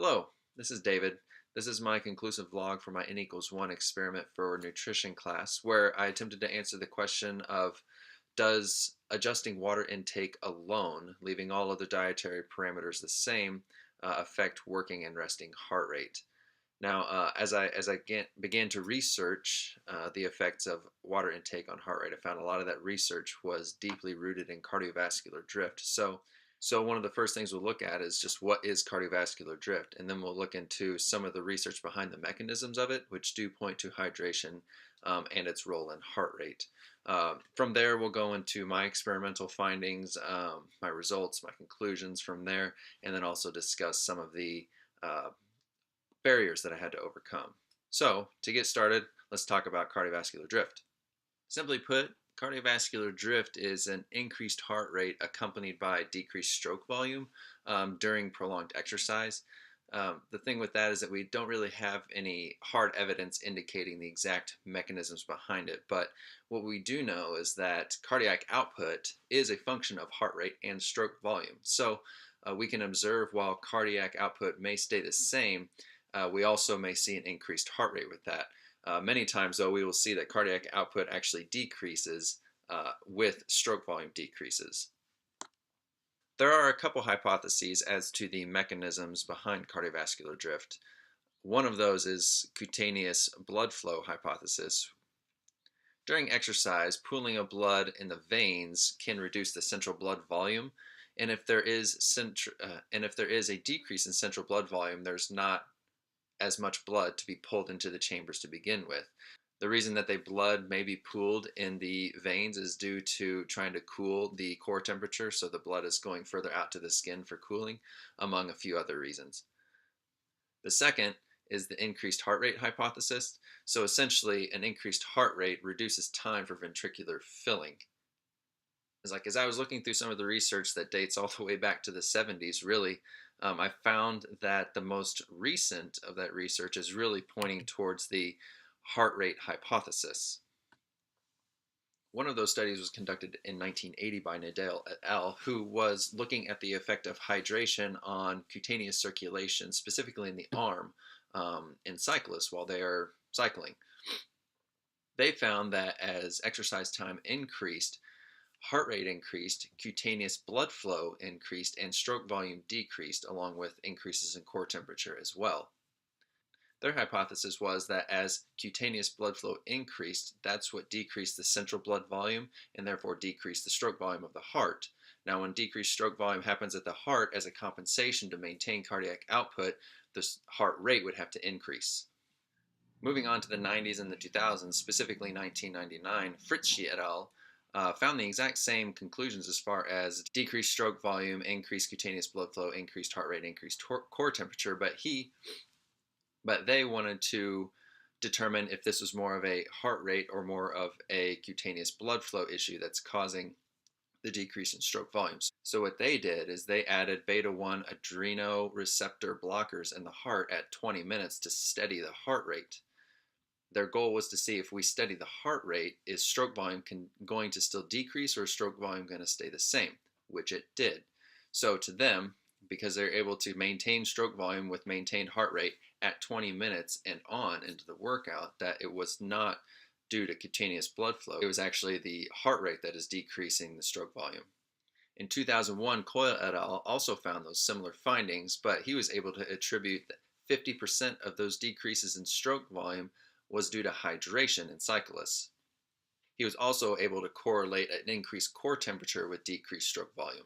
Hello, this is David. This is my conclusive vlog for my N equals 1 experiment for nutrition class, where I attempted to answer the question of does adjusting water intake alone, leaving all other dietary parameters the same, affect working and resting heart rate? Now, as I began to research the effects of water intake on heart rate, I found a lot of that research was deeply rooted in cardiovascular drift. So one of the first things we'll look at is just what is cardiovascular drift, and then we'll look into some of the research behind the mechanisms of it, which do point to hydration and its role in heart rate. From there, we'll go into my experimental findings, my results, my conclusions from there, and then also discuss some of the uh, barriers that I had to overcome. So, to get started, let's talk about cardiovascular drift. Simply put, cardiovascular drift is an increased heart rate accompanied by decreased stroke volume during prolonged exercise. The thing with that is that we don't really have any hard evidence indicating the exact mechanisms behind it, but what we do know is that cardiac output is a function of heart rate and stroke volume. So we can observe while cardiac output may stay the same, we also may see an increased heart rate with that. Many times, though, we will see that cardiac output actually decreases with stroke volume decreases. There are a couple hypotheses as to the mechanisms behind cardiovascular drift. One of those is cutaneous blood flow hypothesis. During exercise, pooling of blood in the veins can reduce the central blood volume, and if there is a decrease in central blood volume, there's not as much blood to be pulled into the chambers to begin with. The reason that the blood may be pooled in the veins is due to trying to cool the core temperature, so the blood is going further out to the skin for cooling, among a few other reasons. The second is the increased heart rate hypothesis. So essentially, an increased heart rate reduces time for ventricular filling. As I was looking through some of the research that dates all the way back to the 70s, really, I found that the most recent of that research is really pointing towards the heart rate hypothesis. One of those studies was conducted in 1980 by Nadel et al., who was looking at the effect of hydration on cutaneous circulation, specifically in the arm, in cyclists while they are cycling. They found that as exercise time increased, heart rate increased, cutaneous blood flow increased, and stroke volume decreased, along with increases in core temperature as well. Their hypothesis was that as cutaneous blood flow increased, that's what decreased the central blood volume and therefore decreased the stroke volume of the heart. Now, when decreased stroke volume happens at the heart as a compensation to maintain cardiac output, the heart rate would have to increase. Moving on to the 90s and the 2000s, specifically 1999, Fritzsche et al. Found the exact same conclusions as far as decreased stroke volume, increased cutaneous blood flow, increased heart rate, increased core temperature, but they wanted to determine if this was more of a heart rate or more of a cutaneous blood flow issue that's causing the decrease in stroke volumes. So what they did is they added beta 1 adrenoreceptor blockers in the heart at 20 minutes to steady the heart rate. Their goal was to see if we steady the heart rate, is stroke volume going to still decrease or is stroke volume going to stay the same, which it did. So to them, because they're able to maintain stroke volume with maintained heart rate at 20 minutes and on into the workout, that it was not due to cutaneous blood flow. It was actually the heart rate that is decreasing the stroke volume. In 2001, Coyle et al. Also found those similar findings, but he was able to attribute that 50% of those decreases in stroke volume was due to hydration in cyclists. He was also able to correlate an increased core temperature with decreased stroke volume.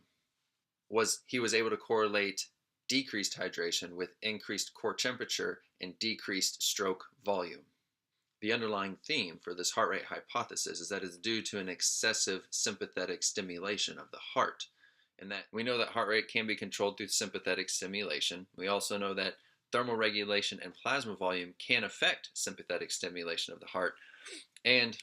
He was able to correlate decreased hydration with increased core temperature and decreased stroke volume. The underlying theme for this heart rate hypothesis is that it's due to an excessive sympathetic stimulation of the heart, and that we know that heart rate can be controlled through sympathetic stimulation. We also know that thermal regulation and plasma volume can affect sympathetic stimulation of the heart, and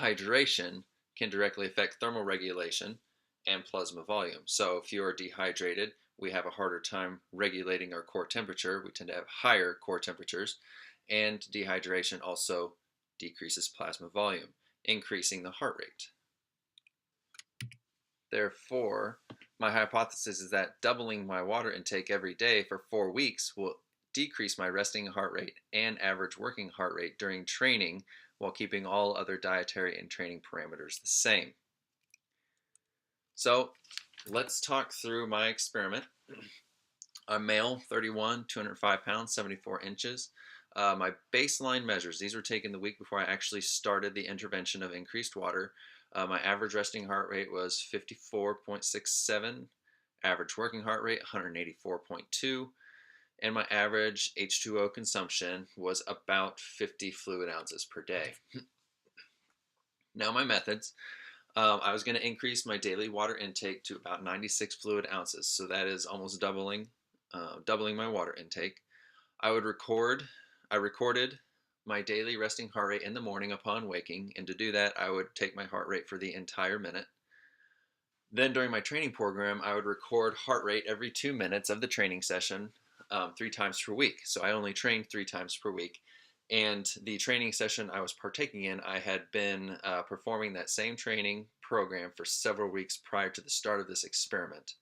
hydration can directly affect thermal regulation and plasma volume. So if you are dehydrated, we have a harder time regulating our core temperature. We tend to have higher core temperatures, and dehydration also decreases plasma volume, increasing the heart rate. Therefore, my hypothesis is that doubling my water intake every day for 4 weeks will decrease my resting heart rate and average working heart rate during training while keeping all other dietary and training parameters the same. So let's talk through my experiment. I'm male, 31, 205 pounds, 74 inches. My baseline measures, these were taken the week before I actually started the intervention of increased water. My average resting heart rate was 54.67, average working heart rate 184.2, and my average H2O consumption was about 50 fluid ounces per day. Now my methods. I was going to increase my daily water intake to about 96 fluid ounces, so that is almost doubling my water intake. I recorded my daily resting heart rate in the morning upon waking, and to do that, I would take my heart rate for the entire minute. Then during my training program, I would record heart rate every 2 minutes of the training session, 3 times per week. So I only trained 3 times per week. And the training session I was partaking in, I had been performing that same training program for several weeks prior to the start of this experiment.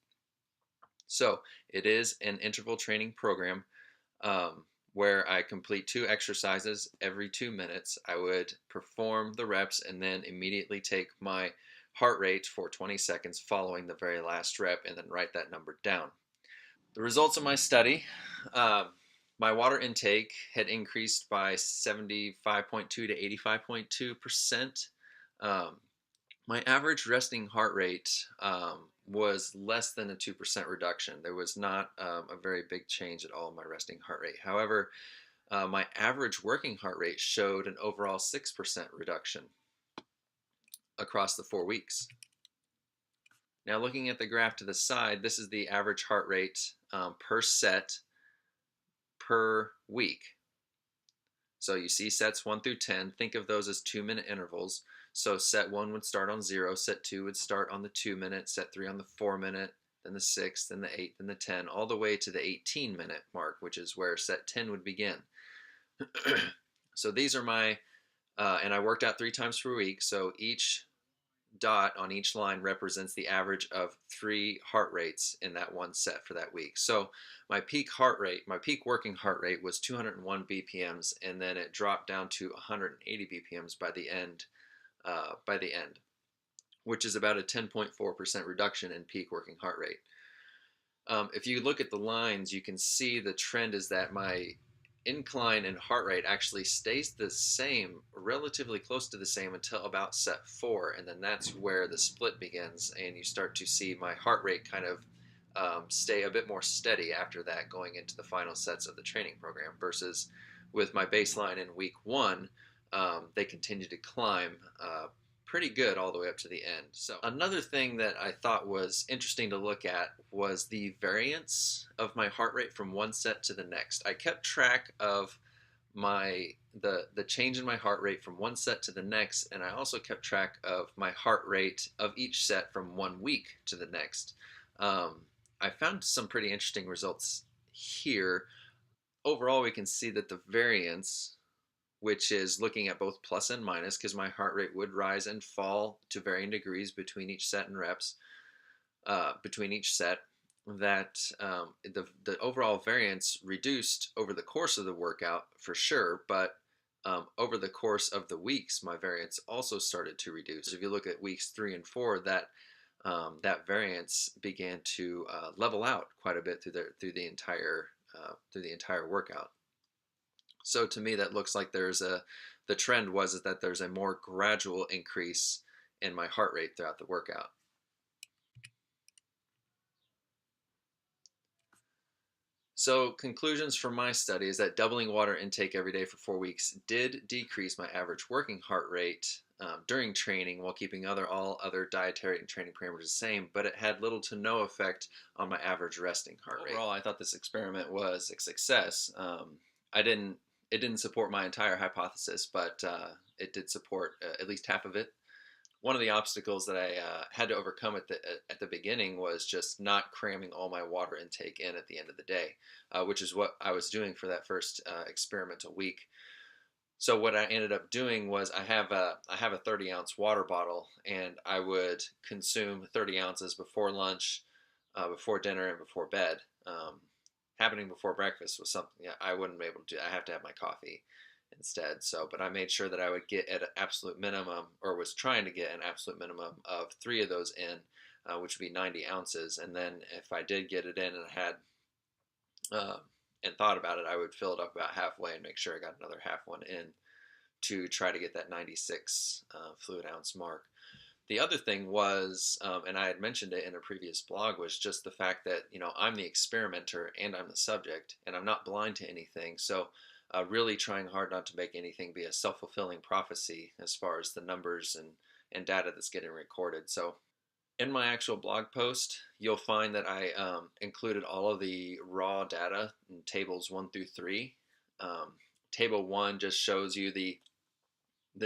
So it is an interval training program where I complete 2 exercises every 2 minutes. I would perform the reps and then immediately take my heart rate for 20 seconds following the very last rep and then write that number down. The results of my study, my water intake had increased by 75.2 to 85.2%. My average resting heart rate was less than a 2% reduction. There was not a very big change at all in my resting heart rate. However, my average working heart rate showed an overall 6% reduction across the 4 weeks. Now looking at the graph to the side, this is the average heart rate per set per week. So you see sets 1 through 10, think of those as 2-minute intervals. So set 1 would start on 0, set 2 would start on the 2-minute, set 3 on the 4-minute, then the 6, then the 8, then the 10, all the way to the 18-minute mark, which is where set 10 would begin. So these are my, and I worked out 3 times per week, so each dot on each line represents the average of 3 heart rates in that one set for that week. So my peak heart rate, my peak working heart rate was 201 BPMs, and then it dropped down to 180 BPMs by the end, which is about a 10.4% reduction in peak working heart rate. If you look at the lines, you can see the trend is that my incline and heart rate actually stays the same, relatively close to the same until about set 4, and then that's where the split begins, and you start to see my heart rate kind of stay a bit more steady after that going into the final sets of the training program, versus with my baseline in week 1, they continue to climb pretty good all the way up to the end. So another thing that I thought was interesting to look at was the variance of my heart rate from one set to the next. I kept track of the change in my heart rate from one set to the next, and I also kept track of my heart rate of each set from 1 week to the next. I found some pretty interesting results here. Overall, we can see that the variance, which is looking at both plus and minus, because my heart rate would rise and fall to varying degrees between each set and reps, between each set, that the overall variance reduced over the course of the workout for sure, but over the course of the weeks, my variance also started to reduce. If you look at weeks 3 and 4, that variance began to level out quite a bit through the entire workout. So to me, that looks like the trend was that there's a more gradual increase in my heart rate throughout the workout. So conclusions from my study is that doubling water intake every day for 4 weeks did decrease my average working heart rate during training while keeping all other dietary and training parameters the same, but it had little to no effect on my average resting heart rate. Overall, I thought this experiment was a success. It didn't support my entire hypothesis, but it did support at least half of it. One of the obstacles that I had to overcome at the beginning was just not cramming all my water intake in at the end of the day, which is what I was doing for that first experimental week. So what I ended up doing was I have a 30-ounce water bottle, and I would consume 30 ounces before lunch, before dinner and before bed. Happening before breakfast was something I wouldn't be able to do. I have to have my coffee instead. So, but I made sure that I would get at an absolute minimum, or was trying to get an absolute minimum of three of those in, which would be 90 ounces. And then if I did get it in and had uh, and thought about it, I would fill it up about halfway and make sure I got another half one in to try to get that 96 fluid ounce mark. The other thing was, and I had mentioned it in a previous blog, was just the fact that, I'm the experimenter and I'm the subject, and I'm not blind to anything. So, really trying hard not to make anything be a self fulfilling prophecy as far as the numbers and data that's getting recorded. So, in my actual blog post, you'll find that I included all of the raw data in tables 1 through 3. Table 1 just shows you the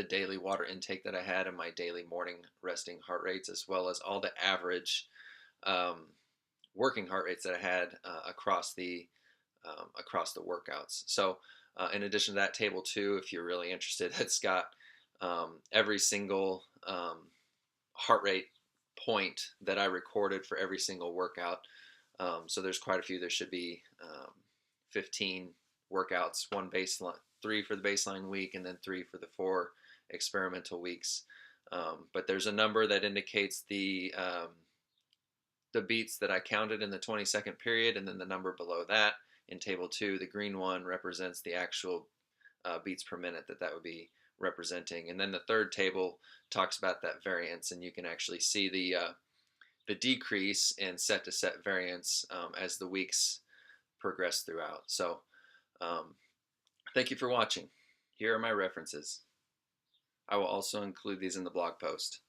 daily water intake that I had and my daily morning resting heart rates, as well as all the average um, working heart rates that I had across the workouts. So, in addition to that, table 2, if you're really interested, it's got every single heart rate point that I recorded for every single workout. So there's quite a few. There should be 15 workouts, one baseline, 3 for the baseline week, and then 3 for the 4 experimental weeks. But there's a number that indicates the beats that I counted in the 20-second period, and then the number below that in table 2, the green one represents the actual beats per minute that would be representing. And then the third table talks about that variance, and you can actually see the decrease in set to set variance as the weeks progress throughout. So thank you for watching. Here are my references. I will also include these in the blog post.